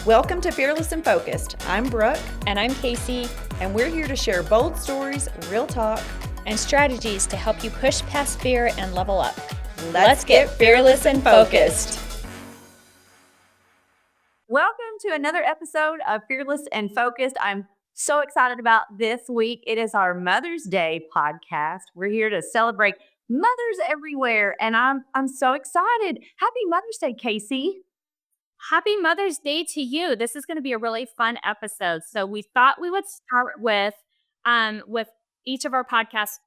Welcome to Fearless and Focused. I'm Brooke, And I'm Casey, and we're here to share bold stories, real talk, and strategies to help you push past fear and level up. Let's get fearless and focused. Welcome to another episode of Fearless and Focused. I'm so excited about this week. It is our Mother's Day podcast. We're here to celebrate mothers everywhere, and I'm so excited. Happy Mother's Day, Casey. Happy Mother's Day to you. This is going to be a really fun episode. So we thought we would start with each of our podcast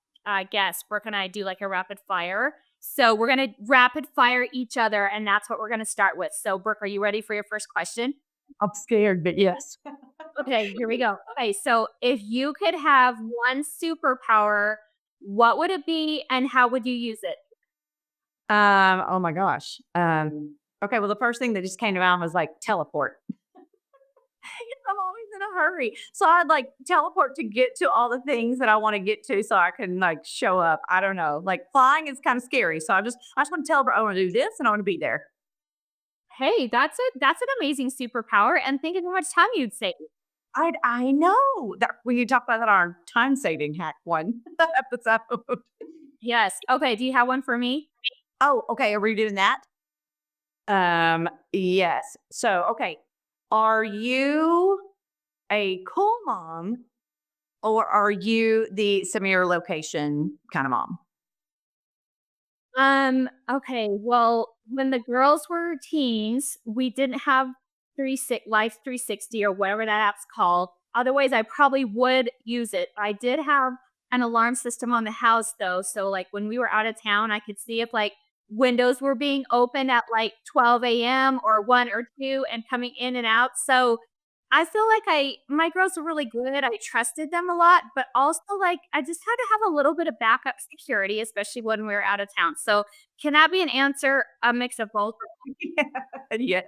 guests. Brooke and I do like a rapid fire. So we're going to rapid fire each other, and that's what we're going to start with. So Brooke, are you ready for your first question? I'm scared, but yes. Okay, here we go. Okay, so if you could have one superpower, what would it be and how would you use it? Oh my gosh. Okay, well, the first thing that just came to mind was like teleport. I'm always in a hurry. So I'd like teleport to get to all the things that I want to get to so I can like show up. I don't know. Like flying is kind of scary. So I just want to teleport. I want to do this and I want to be there. Hey, that's an amazing superpower, and think of how much time you'd save. I know that when you talk about that our time saving hack one episode. Yes. Okay, do you have one for me? Oh, okay. Are we doing that? Yes. So okay. Are you a cool mom or are you the Samir location kind of mom? Okay, well, when the girls were teens, we didn't have Life 360 or whatever that app's called. Otherwise, I probably would use it. I did have an alarm system on the house though, so like when we were out of town, I could see if like windows were being opened at like 12 a.m. or 1 or 2 and coming in and out. So I feel like my girls were really good. I trusted them a lot, but also like I just had to have a little bit of backup security, especially when we were out of town. So can that be an answer? A mix of both? Yes.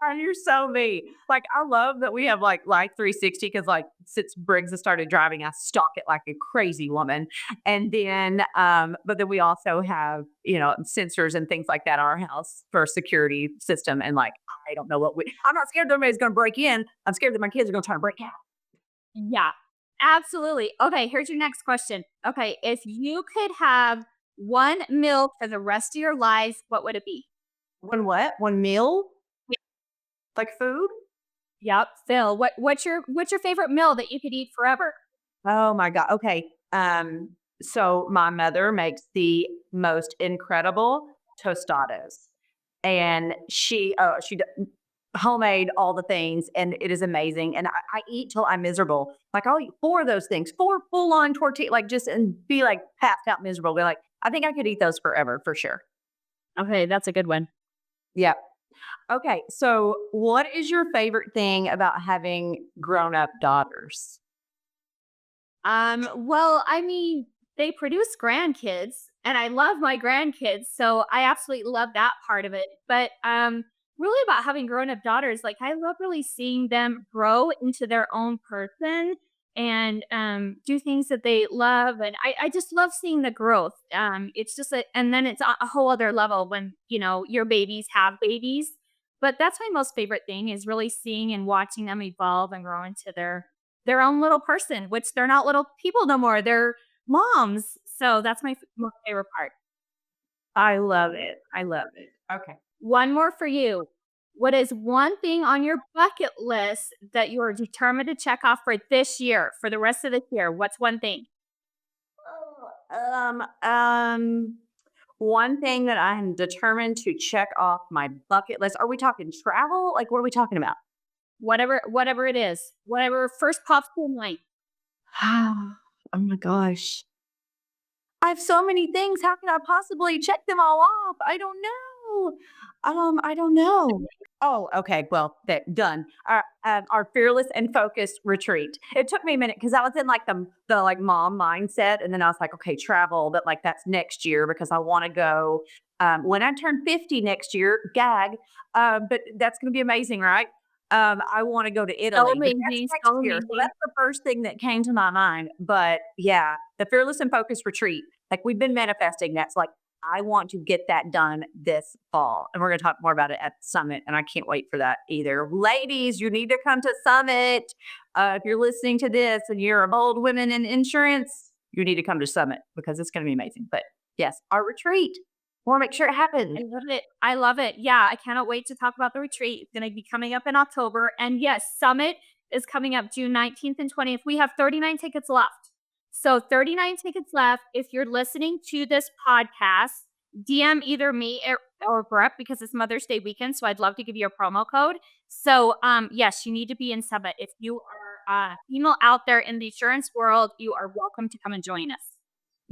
And you're so me. Like, I love that we have like Life 360 because, like, since Briggs has started driving, I stalk it like a crazy woman. And then, but then we also have, sensors and things like that in our house for a security system. And like, I don't know I'm not scared that anybody's going to break in. I'm scared that my kids are going to try to break out. Yeah, absolutely. Okay, here's your next question. Okay, if you could have one meal for the rest of your lives, what would it be? One what? One meal? Like food? Yep, Phil. What's your favorite meal that you could eat forever? Oh my God. Okay. So my mother makes the most incredible tostadas. And homemade all the things, and it is amazing. And I eat till I'm miserable. Like I'll eat 4 of those things, 4 full on tortilla, like just and be like passed out miserable. Be like, I think I could eat those forever for sure. Okay, that's a good one. Yeah. Okay. So what is your favorite thing about having grown up daughters? Well, I mean, they produce grandkids and I love my grandkids, so I absolutely love that part of it. But really about having grown-up daughters, like I love really seeing them grow into their own person and do things that they love, and I just love seeing the growth. It's just and then it's a whole other level when, your babies have babies. But that's my most favorite thing is really seeing and watching them evolve and grow into their own little person, which they're not little people no more. They're moms. So that's my most favorite part. I love it. I love it. Okay. One more for you. What is one thing on your bucket list that you are determined to check off for this year, for the rest of this year? What's one thing? Oh, one thing that I am determined to check off my bucket list. Are we talking travel? Like, what are we talking about? Whatever it is. Whatever first pops to mind. Oh my gosh. I have so many things. How can I possibly check them all off? I don't know. I don't know. Oh, okay. Well, done. Our fearless and focused retreat. It took me a minute because I was in like the like mom mindset, and then I was like, okay, travel, but like that's next year because I want to go when I turn 50 next year. Gag, but that's going to be amazing, right? I want to go to So Italy, but that's amazing. next So year. So amazing. that's the first thing that came to my mind. But yeah, the fearless and focused retreat. Like we've been manifesting. That's like I want to get that done this fall. And we're going to talk more about it at Summit. And I can't wait for that either. Ladies, you need to come to Summit. If you're listening to this and you're a bold women in insurance, you need to come to Summit because it's going to be amazing. But yes, our retreat. Want to make sure it happens. I love it. I love it. Yeah, I cannot wait to talk about the retreat. It's going to be coming up in October. And yes, Summit is coming up June 19th and 20th. We have 39 tickets left. So 39 tickets left. If you're listening to this podcast, DM either me or Brooke because it's Mother's Day weekend. So I'd love to give you a promo code. So yes, you need to be in Summit. If you are female out there in the insurance world, you are welcome to come and join us.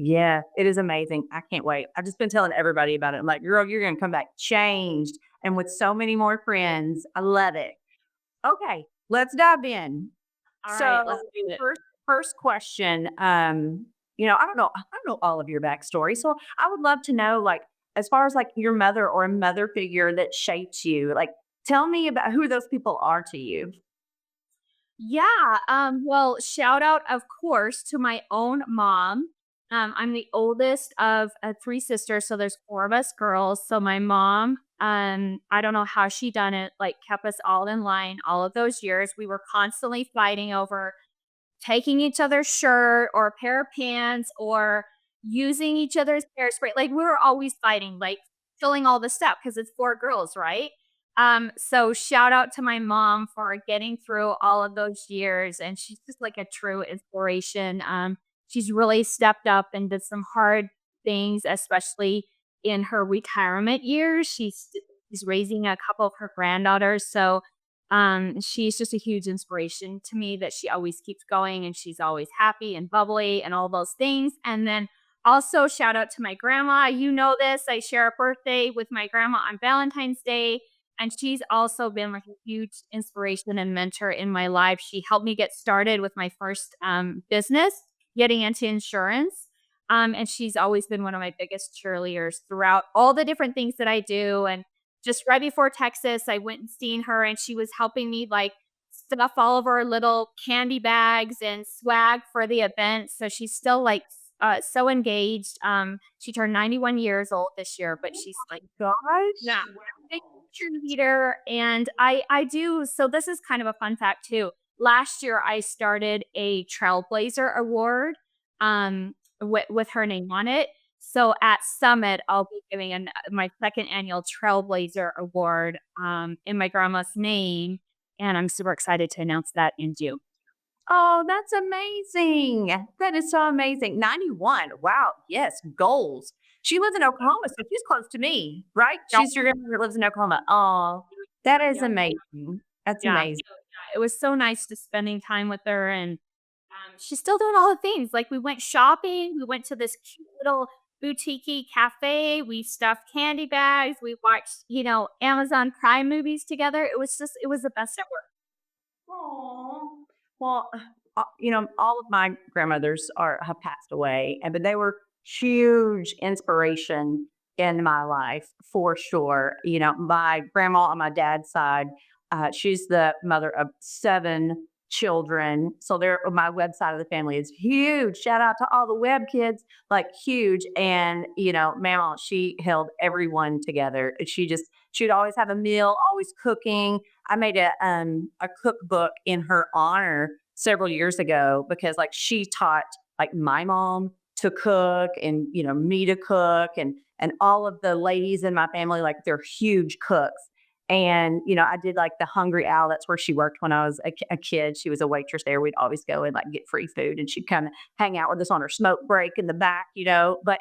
Yeah, it is amazing. I can't wait. I've just been telling everybody about it. I'm like, girl, you're going to come back changed and with so many more friends. I love it. Okay, let's dive in. All right, So let's do it. first question, I don't know all of your backstory. So I would love to know, like, as far as like your mother or a mother figure that shaped you, like tell me about who those people are to you. Yeah, well, shout out, of course, to my own mom. I'm the oldest of 3 sisters, so there's 4 of us girls. So my mom, I don't know how she done it, like kept us all in line all of those years. We were constantly fighting over taking each other's shirt or a pair of pants or using each other's hairspray. Like we were always fighting, like filling all the stuff because it's 4 girls, right? So shout out to my mom for getting through all of those years. And she's just like a true inspiration. She's really stepped up and did some hard things, especially in her retirement years. She's raising a couple of her granddaughters. So she's just a huge inspiration to me that she always keeps going and she's always happy and bubbly and all those things. And then also shout out to my grandma. You know this. I share a birthday with my grandma on Valentine's Day. And she's also been like a huge inspiration and mentor in my life. She helped me get started with my first business, getting into insurance. And she's always been one of my biggest cheerleaders throughout all the different things that I do. And just right before Texas, I went and seen her and she was helping me like stuff all of our little candy bags and swag for the event. So she's still like so engaged. She turned 91 years old this year, but she's like, Gosh. yeah, big cheerleader. And I do. So this is kind of a fun fact too. Last year, I started a Trailblazer Award with her name on it. So at Summit, I'll be giving my second annual Trailblazer Award in my grandma's name. And I'm super excited to announce that in June. Oh, that's amazing. That is so amazing. 91. Wow. Yes. Goals. She lives in Oklahoma, so she's close to me, right? Yep. She's your grandmother that lives in Oklahoma. Oh, that is Yep. amazing. That's Yeah. amazing. It was so nice to spending time with her and she's still doing all the things. Like we went shopping, we went to this cute little boutique cafe, we stuffed candy bags, we watched, Amazon Prime movies together. It was the best ever. Aw. Well, all of my grandmothers have passed away, but they were huge inspiration in my life for sure. My grandma on my dad's side, she's the mother of 7 children. So my web side of the family is huge. Shout out to all the web kids, like huge. And, Mama, she held everyone together. She'd always have a meal, always cooking. I made a cookbook in her honor several years ago because like she taught like my mom to cook and me to cook and all of the ladies in my family like they're huge cooks. And I did like the Hungry Owl. That's where she worked when I was a kid. She was a waitress there. We'd always go and like get free food, and she'd kind of hang out with us on her smoke break in the back. But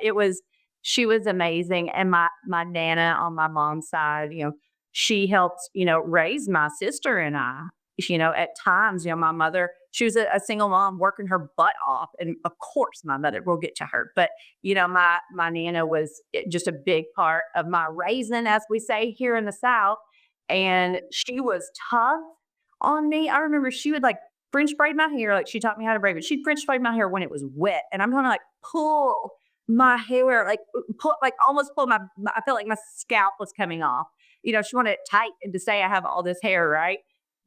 she was amazing. And my nana on my mom's side, she helped, raise my sister and I. At times, my mother, she was a single mom working her butt off. And of course, my mother, we'll get to her. But, my Nana was just a big part of my raising, as we say here in the South. And she was tough on me. I remember she would like French braid my hair. Like she taught me how to braid, but she'd French braid my hair when it was wet. And I'm going to like pull my hair, like almost pull I felt like my scalp was coming off. She wanted it tight and to say I have all this hair, right?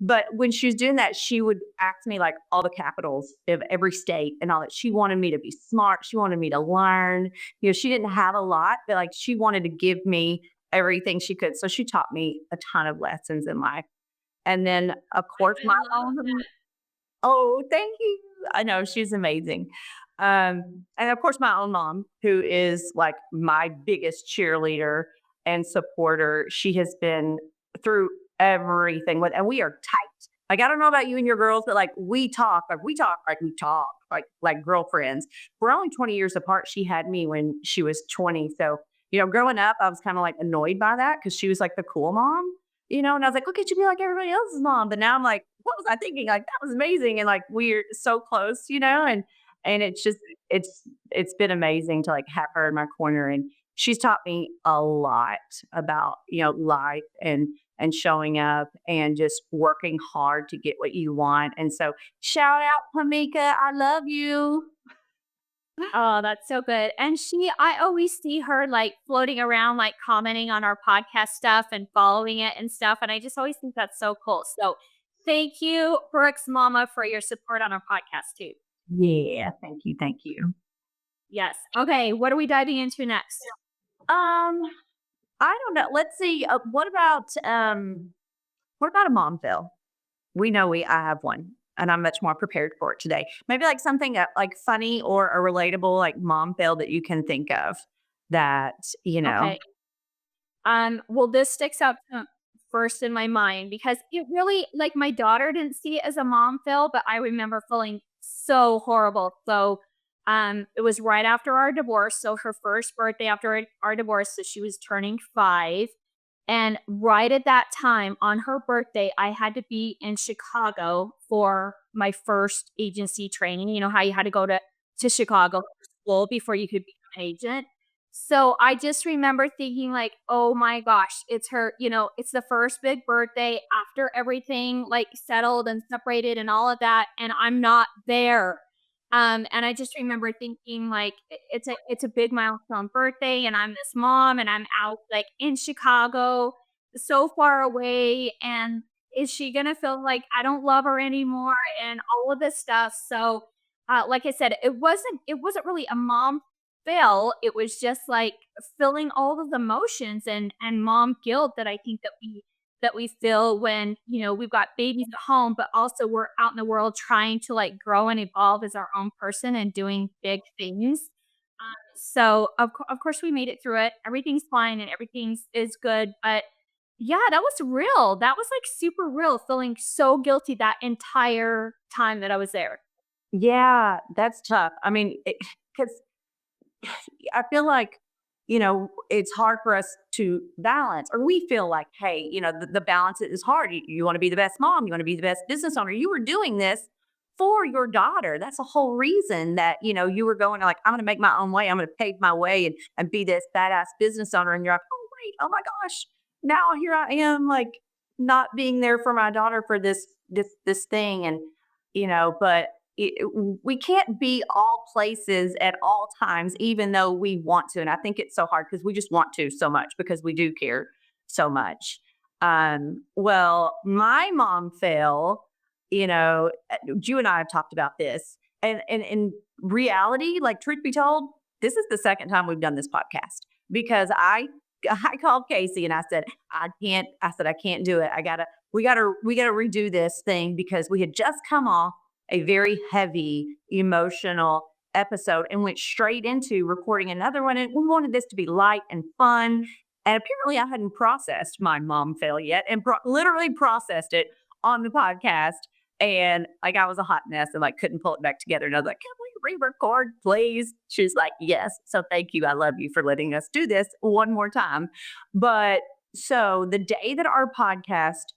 But when she was doing that, she would ask me like all the capitals of every state and all that. She wanted me to be smart. She wanted me to learn. She didn't have a lot, but like she wanted to give me everything she could. So she taught me a ton of lessons in life. And then, of course, my I love own. Oh, thank you. I know she's amazing. And of course, my own mom, who is like my biggest cheerleader and supporter. She has been through everything with, and we are tight. Like, I don't know about you and your girls, but like we talk like girlfriends. We're only 20 years apart. She had me when she was 20. So, growing up, I was kind of like annoyed by that because she was like the cool mom, and I was like, look at you be like everybody else's mom. But now I'm like, what was I thinking? Like, that was amazing. And like, we're so close, and it's been amazing to like have her in my corner. And she's taught me a lot about, life and showing up and just working hard to get what you want. And so shout out Pamika. I love you. Oh, that's so good. And I always see her like floating around, like commenting on our podcast stuff and following it and stuff. And I just always think that's so cool. So thank you, Brooke's mama, for your support on our podcast too. Yeah. Thank you. Thank you. Yes. Okay. What are we diving into next? Um, I don't know. Let's see. What about a mom fail? We know I have one, and I'm much more prepared for it today. Maybe like something like funny or a relatable like mom fail that you can think of that, Okay. Well, this sticks out first in my mind because it really, like, my daughter didn't see it as a mom fail, but I remember feeling so horrible. So, it was right after our divorce. So her first birthday after our divorce, so she was turning 5. And right at that time on her birthday, I had to be in Chicago for my first agency training. You know how you had to go to Chicago for school before you could be an agent? So I just remember thinking like, "Oh my gosh, it's the first big birthday after everything like settled and separated and all of that, and I'm not there." And I just remember thinking like it's a big milestone birthday and I'm this mom and I'm out like in Chicago so far away, and is she gonna feel like I don't love her anymore and all of this stuff. So like I said, it wasn't really a mom fail. It was just like feeling all of the emotions and mom guilt that I think that we feel when, we've got babies at home, but also we're out in the world trying to like grow and evolve as our own person and doing big things. So of course we made it through it. Everything's fine and everything's is good. But yeah, that was real. That was like super real, feeling so guilty that entire time that I was there. Yeah, that's tough. I mean, because I feel like, it's hard for us to balance, or we feel like, hey, the balance is hard. You want to be the best mom, you want to be the best business owner. You were doing this for your daughter. That's the whole reason that, you were going like, I'm going to make my own way. I'm going to pave my way and be this badass business owner. And you're like, oh, wait, oh my gosh. Now here I am, like not being there for my daughter for this thing. And, but we can't be all places at all times, even though we want to. And I think it's so hard because we just want to so much because we do care so much. Well, my mom fell, you and I have talked about this. And in reality, like truth be told, this is the second time we've done this podcast because I called Casey and I said, I can't do it. We gotta redo this thing because we had just come off a very heavy emotional episode and went straight into recording another one. And we wanted this to be light and fun. And apparently, I hadn't processed my mom fail yet and literally processed it on the podcast. And like, I was a hot mess and like couldn't pull it back together. And I was like, can we re record, please? She's like, yes. So thank you. I love you for letting us do this one more time. But so the day that our podcast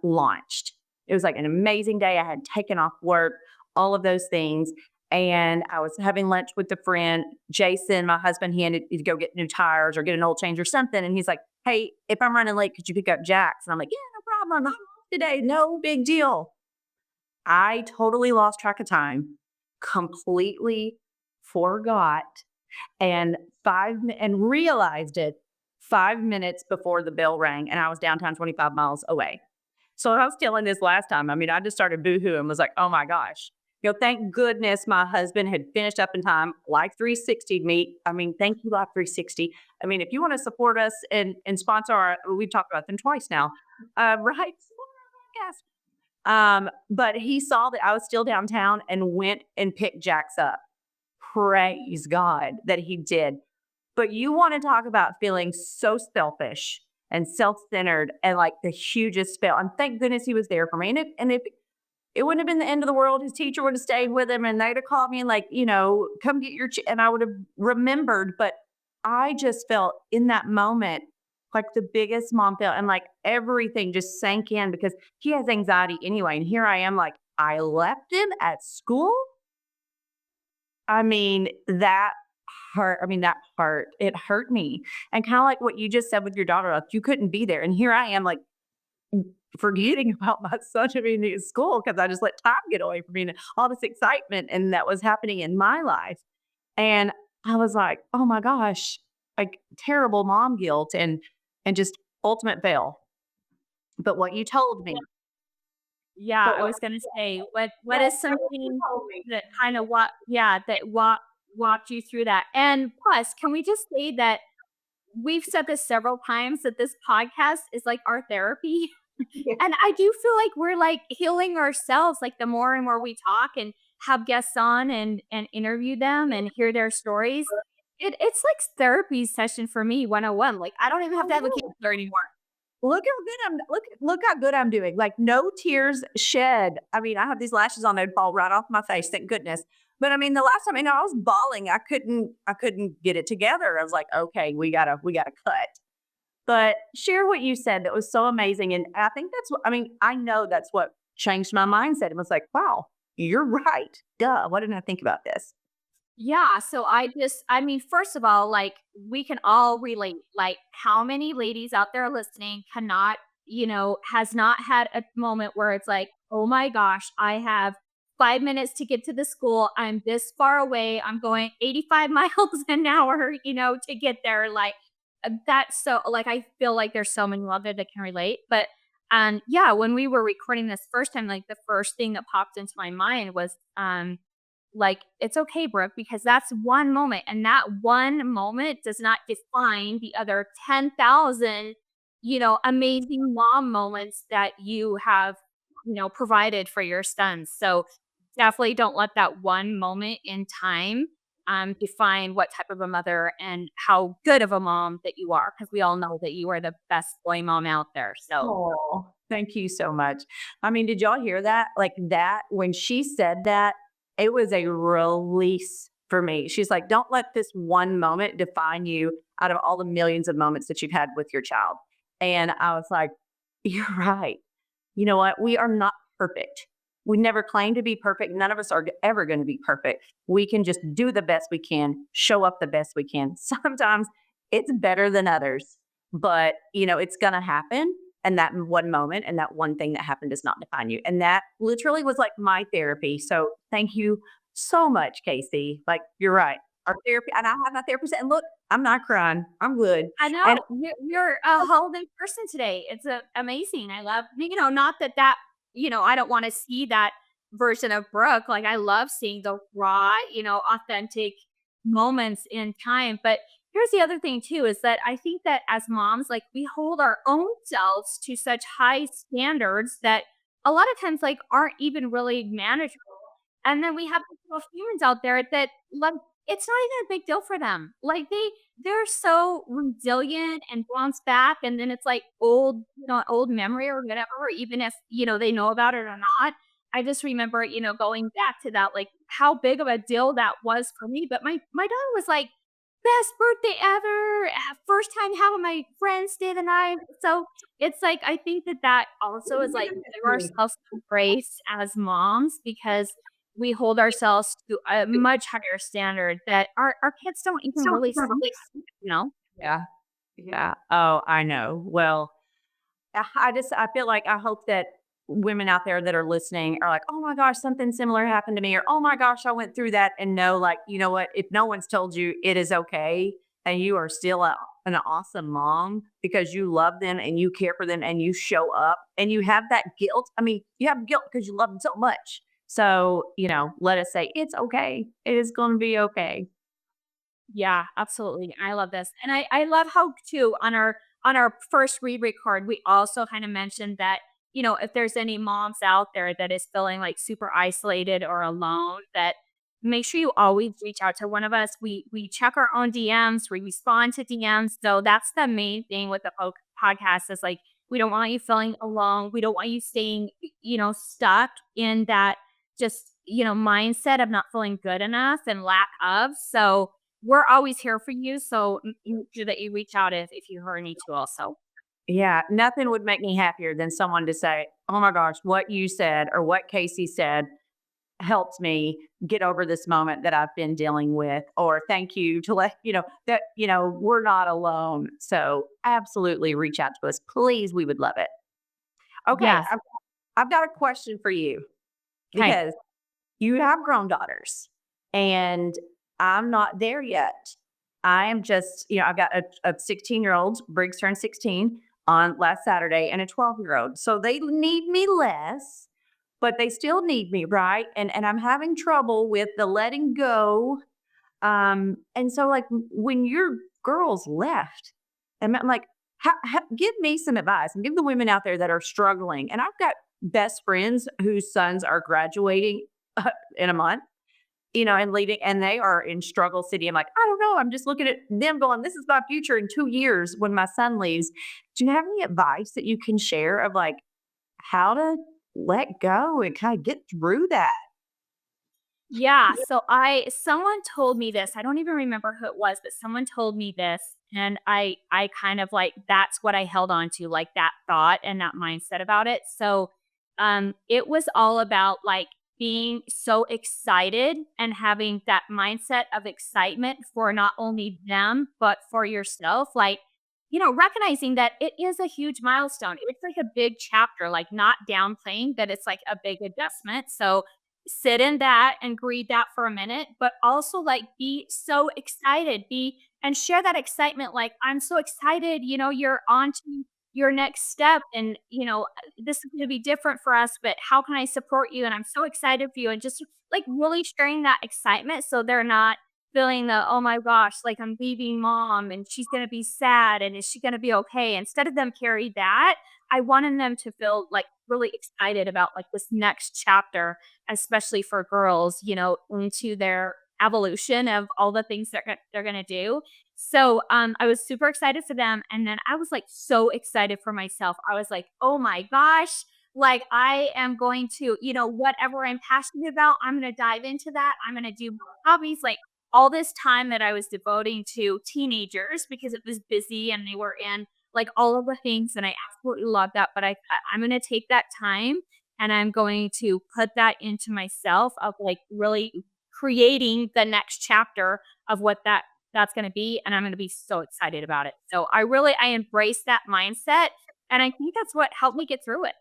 launched, it was like an amazing day. I had taken off work, all of those things. And I was having lunch with a friend, Jason, my husband. He had to go get new tires or get an oil change or something. And he's like, hey, if I'm running late, could you pick up Jax? And I'm like, yeah, no problem. I'm off today. No big deal. I totally lost track of time, completely forgot, and and realized it 5 minutes before the bell rang, and I was downtown 25 miles away. So I was telling this last time. I mean, I just started boohooing and was like, oh my gosh. Thank goodness my husband had finished up in time. Life 360 me. I mean, thank you, Life 360. I mean, if you want to support us and sponsor our, we've talked about them twice now, right? Support our podcast. But he saw that I was still downtown and went and picked Jax up. Praise God that he did. But you want to talk about feeling so selfish and self-centered and like the hugest fail. And thank goodness he was there for me. And if it wouldn't have been the end of the world, his teacher would have stayed with him and they'd have called me and like, come get your and I would have remembered. But I just felt in that moment like the biggest mom fail and like everything just sank in because he has anxiety anyway. And here I am like, I left him at school. I mean, that hurt. I mean, that hurt. It hurt me. And kind of like what you just said with your daughter, like you couldn't be there. And here I am, like forgetting about my son being in school because I just let time get away from me and all this excitement and that was happening in my life. And I was like, oh my gosh, like terrible mom guilt and just ultimate fail. But what you told me, Yeah, but I what was gonna say, what yeah, is what you something told me. that kind of walked you through that? And plus, can we just say that we've said this several times that this podcast is like our therapy? And I do feel like we're like healing ourselves, like the more and more we talk and have guests on and interview them and hear their stories. It's like therapy session for me 101. Like I don't even have to have a Oh, counselor anymore. look how good look how good I'm doing. Like no tears shed. I mean, I have these lashes on, they'd fall right off my face, thank goodness. But I mean, the last time, I was bawling. I couldn't get it together. I was like, okay, we gotta cut. But share what you said that was so amazing. And I think that's what I mean, I know that's what changed my mindset. It was like, wow, you're right. Duh. Why didn't I think about this? Yeah, so I mean, first of all, like we can all relate. Like how many ladies out there listening cannot, has not had a moment where it's like, "Oh my gosh, I have 5 minutes to get to the school. I'm this far away. I'm going 85 miles an hour, to get there." Like that's so like I feel like there's so many out there that can relate. But yeah, when we were recording this first time, like the first thing that popped into my mind was like, it's okay, Brooke, because that's one moment, and that one moment does not define the other 10,000, amazing mom moments that you have, provided for your sons. So definitely don't let that one moment in time define what type of a mother and how good of a mom that you are, because we all know that you are the best boy mom out there. So Oh, thank you so much. I mean, did y'all hear that? Like that, when she said that, it was a release for me. She's like, don't let this one moment define you out of all the millions of moments that you've had with your child. And I was like, you're right. You know what? We are not perfect. We never claim to be perfect. None of us are ever going to be perfect. We can just do the best we can, show up the best we can. Sometimes it's better than others, but it's going to happen. And that one moment and that one thing that happened does not define you. And that literally was like my therapy. So thank you so much, Casey. Like you're right. Our therapy, and I have my therapist, and look, I'm not crying. I'm good. I And know you're a whole new person today. It's amazing. I love, not that I don't want to see that version of Brooke. Like I love seeing the raw, authentic moments in time. But here's the other thing too is that I think that as moms, like we hold our own selves to such high standards that a lot of times like aren't even really manageable. And then we have these little humans out there that like it's not even a big deal for them. Like they're so resilient and bounce back, and then it's like old memory or whatever, even if, they know about it or not. I just remember, going back to that, like how big of a deal that was for me. But my daughter was like, best birthday ever, first time having my friends stay the night. So it's like I think that that also is like give ourselves some grace as moms because we hold ourselves to a much higher standard that our kids don't even really see, you know? yeah, yeah. Oh, I know. Well, I feel like I hope that women out there that are listening are like, "Oh my gosh, something similar happened to me," or "Oh my gosh, I went through that," and know, like, you know what? If no one's told you it is okay and you are still an awesome mom because you love them and you care for them and you show up and you have that guilt. I mean, you have guilt because you love them so much. So, let us say it's okay. It is going to be okay. Yeah, absolutely. I love this. And I love how too on our first read record, we also kind of mentioned that, if there's any moms out there that is feeling like super isolated or alone, that make sure you always reach out to one of us. We check our own DMs, we respond to DMs. So that's the main thing with the podcast is like we don't want you feeling alone. We don't want you staying, stuck in that just, mindset of not feeling good enough and lack of. So we're always here for you, so make sure that you reach out if you ever need to also. Yeah, nothing would make me happier than someone to say, "Oh my gosh, what you said or what Casey said helped me get over this moment that I've been dealing with," or thank you to let that, we're not alone. So absolutely reach out to us. Please, we would love it. Okay, Yes. I've got a question for you Okay. because you have grown daughters and I'm not there yet. I am just, I've got a 16-year-old, Briggs turned 16 on last Saturday, and a 12-year-old. So they need me less, but they still need me, right? And I'm having trouble with the letting go. And so like when your girls left, and I'm like, give me some advice and give the women out there that are struggling. And I've got best friends whose sons are graduating in a month, and leaving, and they are in struggle city. I'm like, I don't know. I'm just looking at them going, this is my future in 2 years when my son leaves. Do you have any advice that you can share of like how to let go and kind of get through that? Yeah, so I someone told me this. I don't even remember who it was, but someone told me this and I kind of like that's what I held on to, like that thought and that mindset about it. So it was all about like being so excited and having that mindset of excitement for not only them but for yourself. Like, recognizing that it is a huge milestone. It's like a big chapter, like not downplaying that it's like a big adjustment. So sit in that and grieve that for a minute, but also like be so excited, be and share that excitement. Like, I'm so excited, you're on to your next step. And, this is going to be different for us, but how can I support you? And I'm so excited for you. And just like really sharing that excitement so they're not feeling the, oh my gosh, like I'm leaving mom and she's going to be sad. And is she going to be okay? Instead of them carry that, I wanted them to feel like really excited about like this next chapter, especially for girls, into their evolution of all the things they're gonna do. So, I was super excited for them, and then I was, like, so excited for myself. I was like, "Oh my gosh, like, I am going to whatever I'm passionate about, I'm gonna dive into that. I'm gonna do more hobbies." Like, all this time that I was devoting to teenagers because it was busy and they were in, like, all of the things, and I absolutely love that, but I'm gonna take that time and I'm going to put that into myself of like really creating the next chapter of what that's going to be, and I'm going to be so excited about it. So I embrace that mindset, and I think that's what helped me get through it.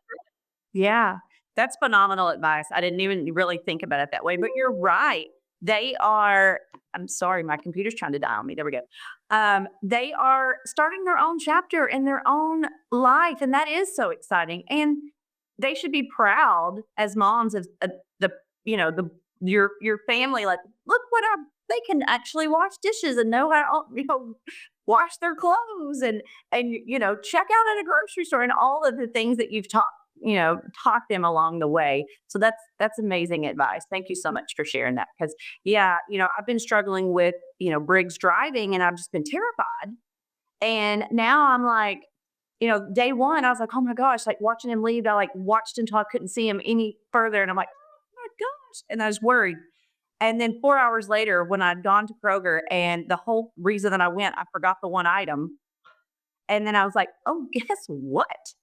Yeah, that's phenomenal advice. I didn't even really think about it that way, but you're right. They are, I'm sorry, my computer's trying to die on me. There we go. They are starting their own chapter in their own life, and that is so exciting. And they should be proud as moms of the, the your family. Like, look what they can actually wash dishes and know how wash their clothes and check out at a grocery store and all of the things that you've taught them along the way. So that's amazing advice. Thank you so much for sharing that. Because yeah, I've been struggling with Briggs driving, and I've just been terrified. And now I'm like, day one, I was like, oh my gosh, like watching him leave, I like watched until I couldn't see him any further, and I'm like, oh my gosh, and I was worried. And then 4 hours later, when I'd gone to Kroger, and the whole reason that I went, I forgot the one item, and then I was like, "Oh, guess what?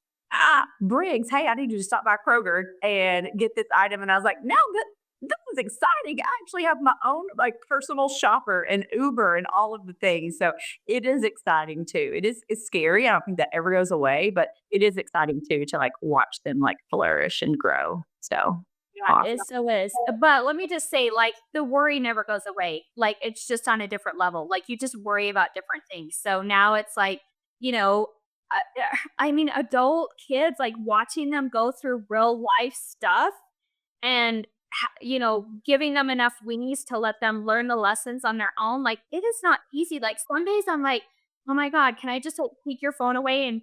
Briggs, hey, I need you to stop by Kroger and get this item." And I was like, "No, that was exciting. I actually have my own like personal shopper and Uber and all of the things." So it is exciting too. It's scary. I don't think that ever goes away, but it is exciting too to like watch them like flourish and grow. So Yeah, it Awesome. so is. But let me just say, like, the worry never goes away. Like, it's just on a different level. Like, you just worry about different things. So now it's like, you know, I mean, adult kids, like watching them go through real life stuff and giving them enough weenies to let them learn the lessons on their own. Like, it is not easy. Like, some days I'm like, oh my god, can I just like take your phone away and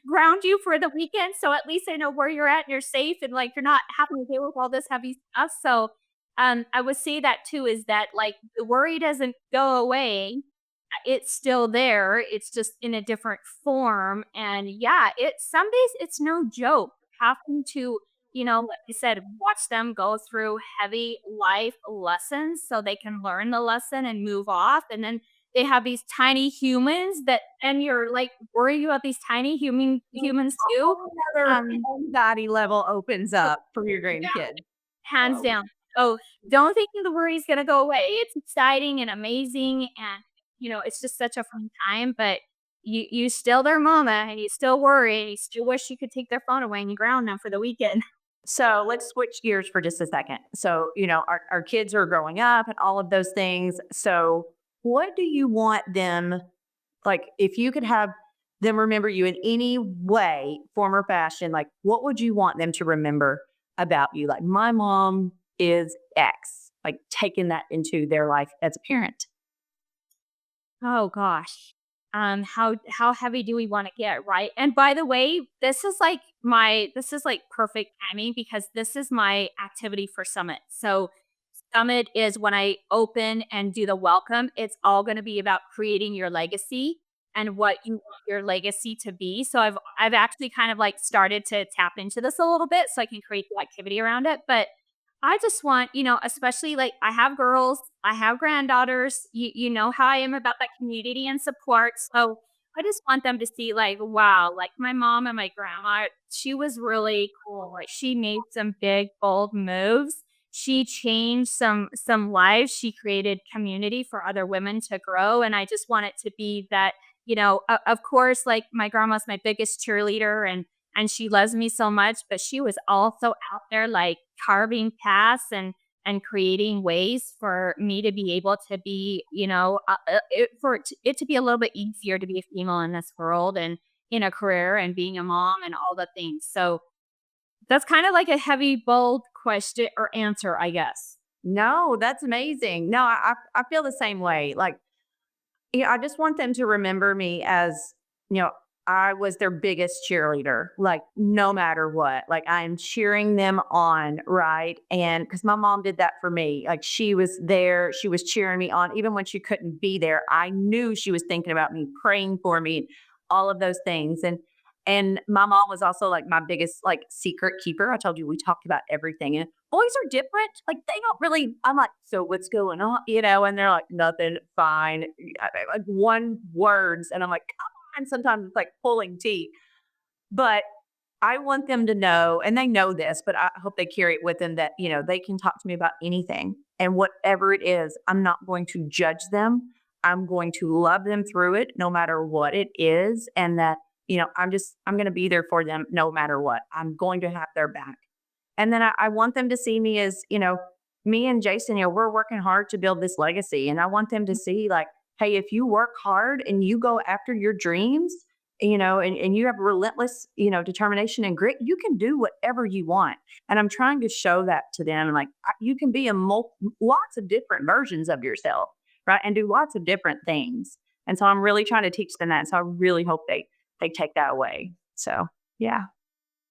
ground you for the weekend, so at least I know where you're at and you're safe and like you're not having to deal with all this heavy stuff. So I would say that too, is that like the worry doesn't go away. It's still there. It's just in a different form. And yeah, some days it's no joke having to, like I said, watch them go through heavy life lessons so they can learn the lesson and move off. And then they have these tiny humans that, and you're like worried about these tiny humans A too. whole other Um, anxiety level opens so up for your yeah, grandkid. hands Oh. down. Oh, don't think the worry is gonna go away. It's exciting and amazing, and it's just such a fun time. But you still their mama, and you still worry, and you still wish you could take their phone away and you ground them for the weekend. So let's switch gears for just a second. So, our kids are growing up and all of those things. So, what do you want them, like, if you could have them remember you in any way, form, or fashion, like, what would you want them to remember about you? Like, my mom is X, like, taking that into their life as a parent. Oh gosh. How heavy do we wanna get, right? And by the way, this is like perfect timing because this is my activity for Summit. So Summit is when I open and do the welcome. It's all gonna be about creating your legacy and what you want your legacy to be. So I've actually kind of like started to tap into this a little bit so I can create the activity around it. But I just want, especially like I have girls, I have granddaughters. You know how I am about that community and support. So I just want them to see like, wow, like my mom and my grandma, she was really cool. Like she made some big, bold moves. She changed some lives. She created community for other women to grow. And I just want it to be that, of course, like my grandma's my biggest cheerleader and she loves me so much, but she was also out there like carving paths and creating ways for me to be able to be, it to be a little bit easier to be a female in this world and in a career and being a mom and all the things. So that's kind of like a heavy, bold question or answer, I guess. No, that's amazing. No, I feel the same way. Like, yeah, I just want them to remember me as, you know, I was their biggest cheerleader, like no matter what. Like I am cheering them on, right? And because my mom did that for me, like she was there, she was cheering me on, even when she couldn't be there. I knew she was thinking about me, praying for me, all of those things. And my mom was also like my biggest like secret keeper. I told you we talked about everything. And boys are different. Like they don't really. I'm like, so what's going on? And they're like, nothing, fine. Like one words, and I'm like, come on. Sometimes it's like pulling teeth, but I want them to know, and they know this, but I hope they carry it with them that they can talk to me about anything and whatever it is. I'm not going to judge them. I'm going to love them through it, no matter what it is, and that I'm going to be there for them no matter what. I'm going to have their back. And then I want them to see me as, me and Jason, we're working hard to build this legacy. And I want them to see, like, hey, if you work hard and you go after your dreams, and you have relentless, determination and grit, you can do whatever you want. And I'm trying to show that to them. And like, you can be lots of different versions of yourself, right? And do lots of different things. And so I'm really trying to teach them that. So I really hope they take that away. So yeah,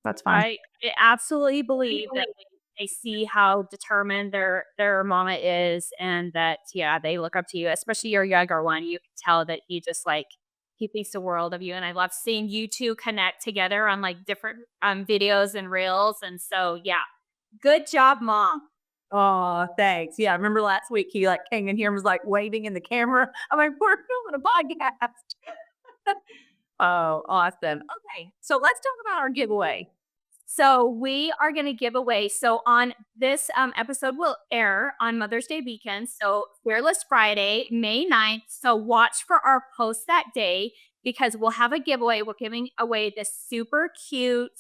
that's fun. I absolutely believe that they see how determined their mama is and that, yeah, they look up to you, especially your younger one. You can tell that he just like he thinks the world of you. And I love seeing you two connect together on like different videos and reels. And so yeah, good job, mom. Oh, thanks. Yeah, I remember last week he like came in here and was like waving in the camera. I'm like, we're filming a podcast. Oh, awesome. Okay, so let's talk about our giveaway. So we are going to give away. So on this episode will air on Mother's Day weekend. So Fearless Friday, May 9th. So watch for our post that day because we'll have a giveaway. We're giving away this super cute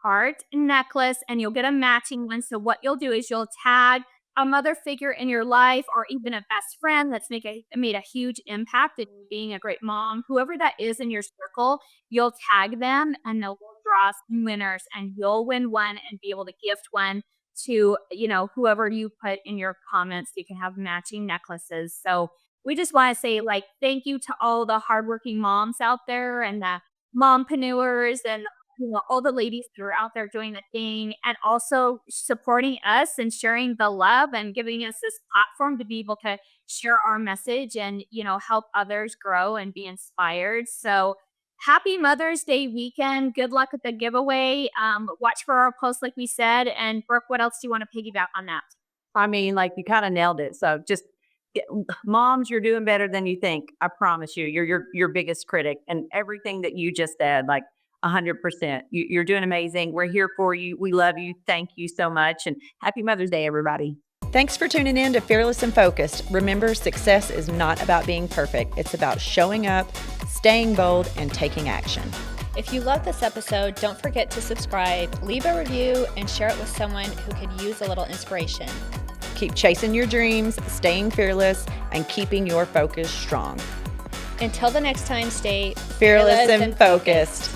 heart necklace and you'll get a matching one. So what you'll do is you'll tag a mother figure in your life or even a best friend that's made a huge impact in being a great mom, whoever that is in your circle, you'll tag them and they'll draw some winners and you'll win one and be able to gift one to, whoever you put in your comments. You can have matching necklaces. So we just want to say like thank you to all the hardworking moms out there and the mompreneurs and all the ladies that are out there doing the thing and also supporting us and sharing the love and giving us this platform to be able to share our message and, help others grow and be inspired. So happy Mother's Day weekend. Good luck with the giveaway. Watch for our post, like we said. And Brooke, what else do you want to piggyback on that? I mean, like, you kinda nailed it. So just get moms, you're doing better than you think. I promise you. You're your biggest critic, and everything that you just said, like, 100%. You're doing amazing. We're here for you. We love you. Thank you so much, and happy Mother's Day, everybody. Thanks for tuning in to Fearless and Focused. Remember, success is not about being perfect. It's about showing up, staying bold, and taking action. If you love this episode, don't forget to subscribe, leave a review, and share it with someone who could use a little inspiration. Keep chasing your dreams, staying fearless, and keeping your focus strong. Until the next time, stay Fearless and focused.